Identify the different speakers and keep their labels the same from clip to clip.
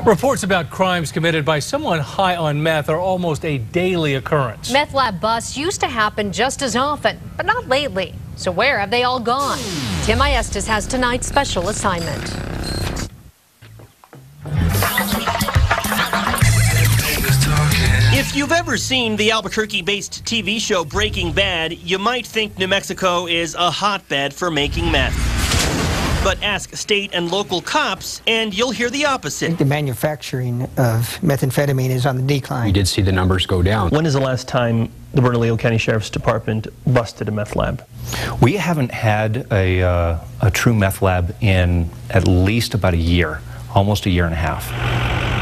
Speaker 1: Reports about crimes committed by someone high on meth are almost a daily occurrence.
Speaker 2: Meth lab busts used to happen just as often, but not lately. So where have they all gone? Tim Estes has tonight's special assignment.
Speaker 3: If you've ever seen the Albuquerque-based TV show Breaking Bad, you might think New Mexico is a hotbed for making meth. But ask state and local cops, and you'll hear the opposite.
Speaker 4: The manufacturing of methamphetamine is on the decline.
Speaker 5: We did see the numbers go down.
Speaker 6: When is the last time the Bernalillo County Sheriff's Department busted a meth lab?
Speaker 7: We haven't had a true meth lab in at least about a year, almost a year and a half.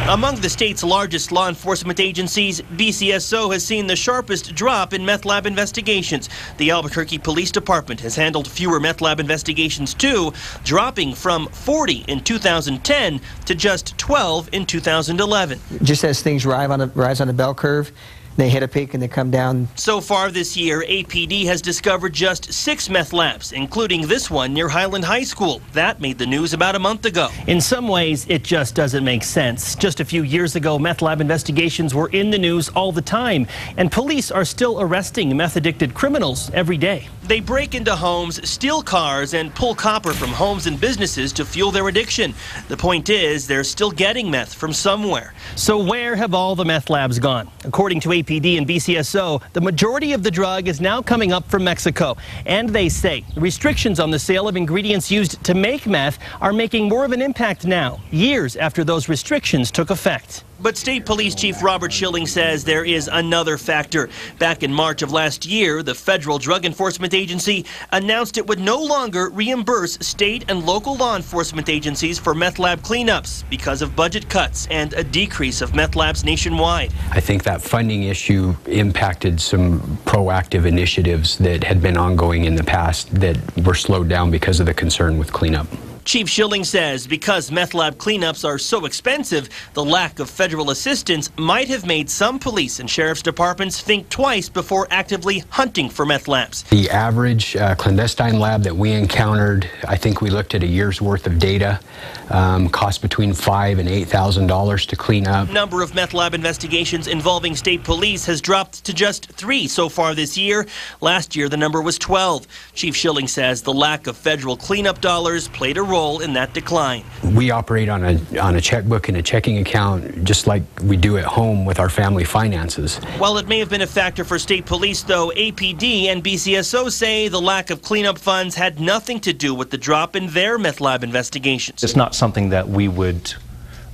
Speaker 3: Among the state's largest law enforcement agencies, BCSO has seen the sharpest drop in meth lab investigations. The Albuquerque Police Department has handled fewer meth lab investigations too, dropping from 40 in 2010 to just 12 in 2011.
Speaker 4: Just as things rise on a bell curve, they hit a peak and they come down.
Speaker 3: So far this year, APD has discovered just 6 meth labs, including this one near Highland High School. That made the news about a month ago. In some ways, it just doesn't make sense. Just a few years ago, meth lab investigations were in the news all the time, and police are still arresting meth-addicted criminals every day. They break into homes, steal cars, and pull copper from homes and businesses to fuel their addiction. The point is, they're still getting meth from somewhere. So where have all the meth labs gone? According to APD and BCSO, the majority of the drug is now coming up from Mexico. And they say restrictions on the sale of ingredients used to make meth are making more of an impact now, years after those restrictions took effect. But State Police Chief Robert Schilling says there is another factor. Back in March of last year, the Federal Drug Enforcement Agency announced it would no longer reimburse state and local law enforcement agencies for meth lab cleanups because of budget cuts and a decrease of meth labs nationwide.
Speaker 5: I think that funding issue impacted some proactive initiatives that had been ongoing in the past that were slowed down because of the concern with cleanup.
Speaker 3: Chief Schilling says because meth lab cleanups are so expensive, the lack of federal assistance might have made some police and sheriff's departments think twice before actively hunting for meth labs.
Speaker 5: The average clandestine lab that we encountered, I think we looked at a year's worth of data, cost between $5,000 and $8,000 to clean up.
Speaker 3: Number of meth lab investigations involving state police has dropped to just 3 so far this year. Last year, the number was 12. Chief Schilling says the lack of federal cleanup dollars played a role in that decline.
Speaker 5: We operate on a checkbook and a checking account just like we do at home with our family finances.
Speaker 3: While it may have been a factor for state police, though, APD and BCSO say the lack of cleanup funds had nothing to do with the drop in their meth lab investigations.
Speaker 7: It's not something that we would,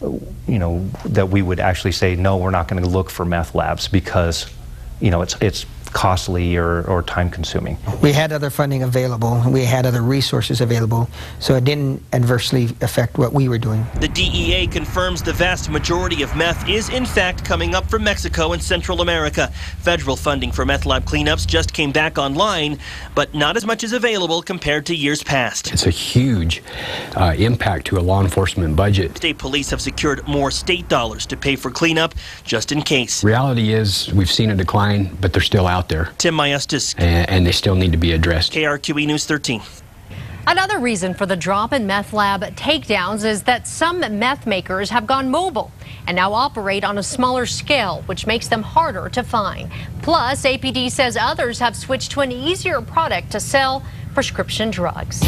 Speaker 7: that we would actually say, no, we're not going to look for meth labs because, it's costly or time consuming.
Speaker 4: We had other funding available, we had other resources available, so it didn't adversely affect what we were doing.
Speaker 3: The DEA confirms the vast majority of meth is in fact coming up from Mexico and Central America. Federal funding for meth lab cleanups just came back online, but not as much is available compared to years past.
Speaker 5: It's a huge impact to a law enforcement budget.
Speaker 3: State police have secured more state dollars to pay for cleanup just in case.
Speaker 5: Reality is we've seen a decline, but they're still out there.
Speaker 3: Tim Estes.
Speaker 5: And they still need to be addressed.
Speaker 3: KRQE News 13.
Speaker 2: Another reason for the drop in meth lab takedowns is that some meth makers have gone mobile and now operate on a smaller scale, which makes them harder to find. Plus, APD says others have switched to an easier product to sell prescription drugs.